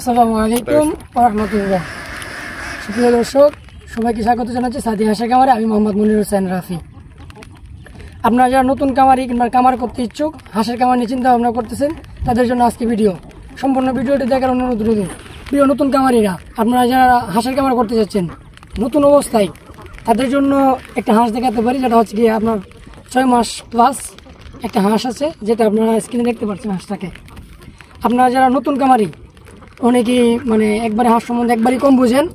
আসসালামু আলাইকুম ওয়া রাহমাতুল্লাহ। সুপ্রিয় দর্শক, সবাইকে স্বাগত জানাচ্ছি সাদি হাঁসের খামারে। আমি মোহাম্মদ মনির হোসেন রাফি। আপনারা যারা নতুন খামারি কিংবা খামার করতে ইচ্ছুক, হাঁসের খামার নিয়ে চিন্তা ভাবনা করতেছেন, তাদের জন্য আজকে ভিডিও। সম্পূর্ণ ভিডিওটি দেখার অনুরোধ রইল। প্রিয় নতুন খামারিরা, আপনারা যারা হাঁসের খামার করতে যাচ্ছেন নতুন অবস্থায়, তাদের জন্য একটা হাঁস দেখাতে পারি, যেটা হচ্ছে গিয়ে আপনার 6 মাস প্লাস একটা হাঁস আছে, যেটা আপনারা স্ক্রিনে দেখতে পাচ্ছেন। হাঁসটাকে আপনারা যারা নতুন খামারি, অনেকেই একবারে হাঁস সম্বন্ধে একবারই কম বুঝেন,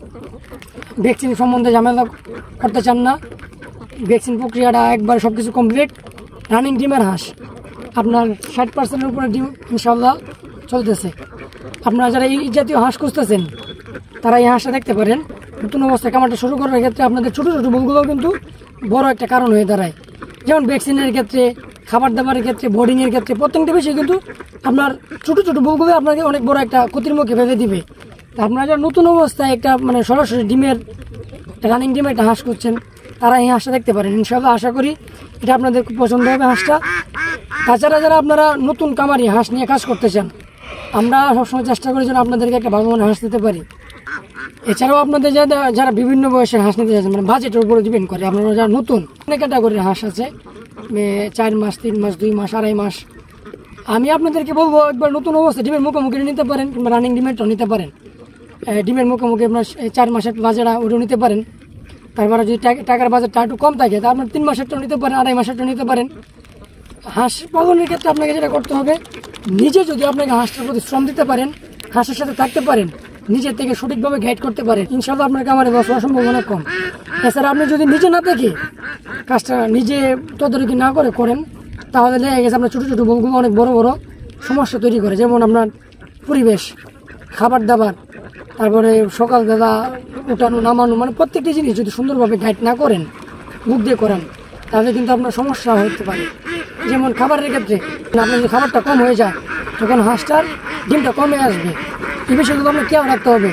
ভ্যাকসিন সম্বন্ধে ঝামেলা করতে চান না, ভ্যাকসিন প্রক্রিয়াটা একবার সব কিছু কমপ্লিট। রানিং ডিমের হাঁস আপনার 60%-এর উপরে ডিম ইনশাল্লাহ চলতেছে। আপনারা যারা এই জাতীয় হাঁস খুঁজতেছেন, তারা এই হাঁসটা দেখতে পারেন। নতুন অবস্থায় খামারটা শুরু করার ক্ষেত্রে আপনাদের ছোটো ছোটো ভুলগুলো কিন্তু বড় একটা কারণ হয়ে দাঁড়ায়। যেমন ভ্যাকসিনের ক্ষেত্রে, খাবার দাবারের ক্ষেত্রে, বোর্ডিংয়ের ক্ষেত্রে, প্রত্যেকটা বিষয়ে কিন্তু আপনার ছোটো ছোটো ভুলগুলো আপনাকে অনেক বড় একটা ক্ষতির মুখে ফেলে দিবে। আপনারা যারা নতুন অবস্থায় একটা সরাসরি ডিমের রানিং ডিমের একটা হাঁস করছেন, তারা এই হাঁসটা দেখতে পারেন। ইনশাআল্লাহ আশা করি এটা আপনাদের খুব পছন্দ হবে হাঁসটা। তাছাড়া যারা আপনারা নতুন খামারি হাঁস নিয়ে কাজ করতে চান, আমরা সবসময় চেষ্টা করি যেন আপনাদেরকে একটা ভালো হাঁস দিতে পারি। এছাড়াও আপনাদের যারা বিভিন্ন বয়সের হাঁস নিতে চাচ্ছেন, বাজেটের উপরে ডিপেন্ড করে। আপনারা যারা নতুন, অনেক ক্যাটাগরির হাঁস আছে, 4 মাস, 3 মাস, 2 মাস, 2.5 মাস। আমি আপনাদেরকে বলবো, একবার নতুন অবস্থায় ডিমের মুখোমুখি নিতে পারেন, কিংবা রানিং ডিমেরটাও নিতে পারেন। ডিমের মুখোমুখি আপনার 4 মাসের বাজারটা ওটাও নিতে পারেন। তারপরে যদি টাকার বাজারটা একটু কম থাকে, তা আপনার 3 মাসেরটাও নিতে পারেন, 2.5 মাসেরটাও নিতে পারেন। হাঁস পালনের ক্ষেত্রে আপনাকে যেটা করতে হবে, নিজে যদি আপনাকে হাঁসটার প্রতি শ্রম দিতে পারেন, হাঁসের সাথে থাকতে পারেন, নিজের থেকে সঠিকভাবে গাইড করতে পারেন, ইনশাআল্লাহ আপনার খামারে লস হওয়ার সম্ভাবনা কম। এছাড়া আপনি যদি নিজে না দেখে কাজটা নিজে তদারকি না করেন, তাহলে দেখা গেছে আপনার ছোটো ছোটো ভুলগুলো অনেক বড় বড় সমস্যা তৈরি করে। যেমন আপনার পরিবেশ, খাবার দাবার, তারপরে সকালবেলা উঠানো নামানো, প্রত্যেকটি জিনিস যদি সুন্দরভাবে গাইড না করেন, মুখ দিয়ে করেন, তাহলে কিন্তু আপনার সমস্যা হতে পারে। যেমন খাবারের ক্ষেত্রে আপনার যদি খাবারটা কম হয়ে যায়, তখন হাঁসটার ডিমটা কমে আসবে। এই বিষয়গুলো আপনার খেয়াল রাখতে হবে।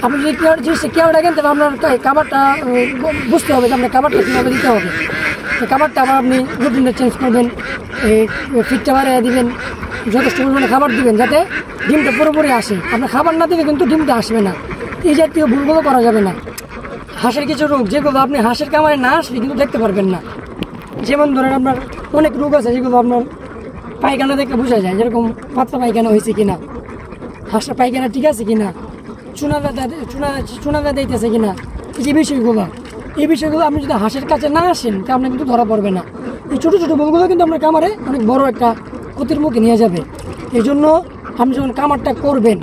আপনি যদি জিনিসটা খেয়াল রাখেন, তাহলে আপনার খাবারটা বুঝতে হবে যে আপনার খাবারটা কীভাবে দিতে হবে। খাবারটা আবার আপনি রুটিনটা চেঞ্জ করবেন, ফিটটা বাড়িয়ে দিবেন, যথেষ্ট পরিমাণে খাবার দিবেন, যাতে ডিমটা পুরোপুরি আসে। আপনার খাবার না দিলে কিন্তু ডিমটা আসবে না। এই জাতীয় ভুলগুলো করা যাবে না। হাঁসের কিছু রোগ, যেগুলো আপনি হাঁসের খামারে না আসলে কিন্তু দেখতে পারবেন না। যেমন ধরেন আপনার অনেক রোগ আছে, যেগুলো আপনার পায়খানা দেখে বোঝা যায়, যেরকম পাতলা পায়খানা হয়েছে কিনা, হাঁসের পায়খানা ঠিক আছে কিনা, চুনা দিতেছে কিনা, এই বিষয়গুলো আপনি যদি হাঁসের কাছে না আসেন, তা আপনি কিন্তু ধরা পড়বে না। এই ছোটো ছোটো ভুলগুলো কিন্তু আপনার খামারে অনেক বড় একটা ক্ষতির মুখে নিয়ে যাবে। এই জন্য আপনি যখন খামারটা করবেন,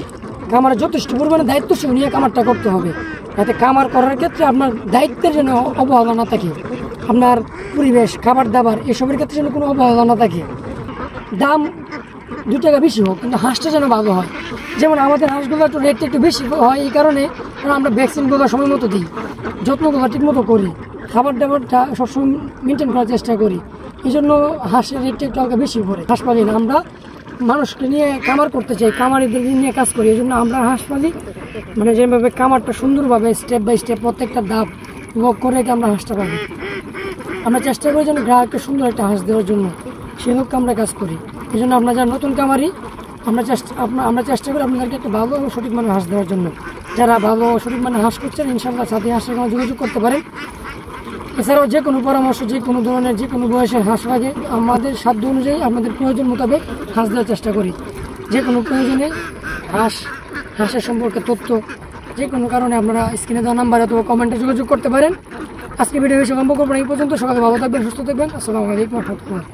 খামারে যথেষ্ট পরিমাণে দায়িত্বশীল নিয়ে খামারটা করতে হবে, যাতে খামার করার ক্ষেত্রে আপনার দায়িত্বের যেন অবহেলা না থাকে। আপনার পরিবেশ, খাবার দাবার, এসবের ক্ষেত্রে যেন কোনো অবহেলা না থাকে। দাম 2 টাকা বেশি হোক, কিন্তু হাঁসটা যেন ভালো হয়। যেমন আমাদের হাঁসগুলো একটু রেটটা একটু বেশি হয় এই কারণে, কারণ আমরা ভ্যাকসিনগুলো সময় মতো দিই, যত্নগুলো ঠিক মতো করি, খাবার দাবারটা সবসময় মেনটেন করার চেষ্টা করি। এই জন্য হাঁসের রেটটা একটু হালকা বেশি পড়ে। হাঁস পালি না, আমরা মানুষকে নিয়ে খামার করতে চাই, খামারিদের নিয়ে কাজ করি। এই জন্য আমরা হাঁস পালি, যেভাবে খামারটা সুন্দরভাবে স্টেপ বাই স্টেপ প্রত্যেকটা ধাপ ভোগ করে আমরা হাঁসটা পাবো। আমরা চেষ্টা করি যেন গ্রাহককে সুন্দর একটা হাঁস দেওয়ার জন্য, সেই লক্ষ্যে আমরা কাজ করি। এই জন্য আপনারা যারা নতুন খামারি, আমরা চেষ্টা করি আপনাদেরকে একটা ভালো এবং সঠিক মানের হাঁস দেওয়ার জন্য। যারা ভালো সঠিক মানের হাঁস করছেন, ইনশাআল্লাহ সাথে হাঁসের সঙ্গে যোগাযোগ করতে পারেন। এছাড়াও যে কোনো পরামর্শ, যে কোনো ধরনের, যে কোনো বয়সের হাঁস লাগে, আমাদের সাধ্য অনুযায়ী আপনাদের প্রয়োজন মোতাবেক হাঁস দেওয়ার চেষ্টা করি। যে কোনো প্রয়োজনে হাঁসের সম্পর্কে তথ্য যে কোনো কারণে আপনারা স্ক্রিনে দেওয়া নাম্বার অথবা কমেন্টে যোগাযোগ করতে পারেন। আজকে ভিডিও হিসেবে সম্পর্ক এই পর্যন্ত। সকালে ভালো থাকবেন, সুস্থ থাকবেন। আসসালামু আলাইকুম ওয়া রাহমাতুল্লাহ।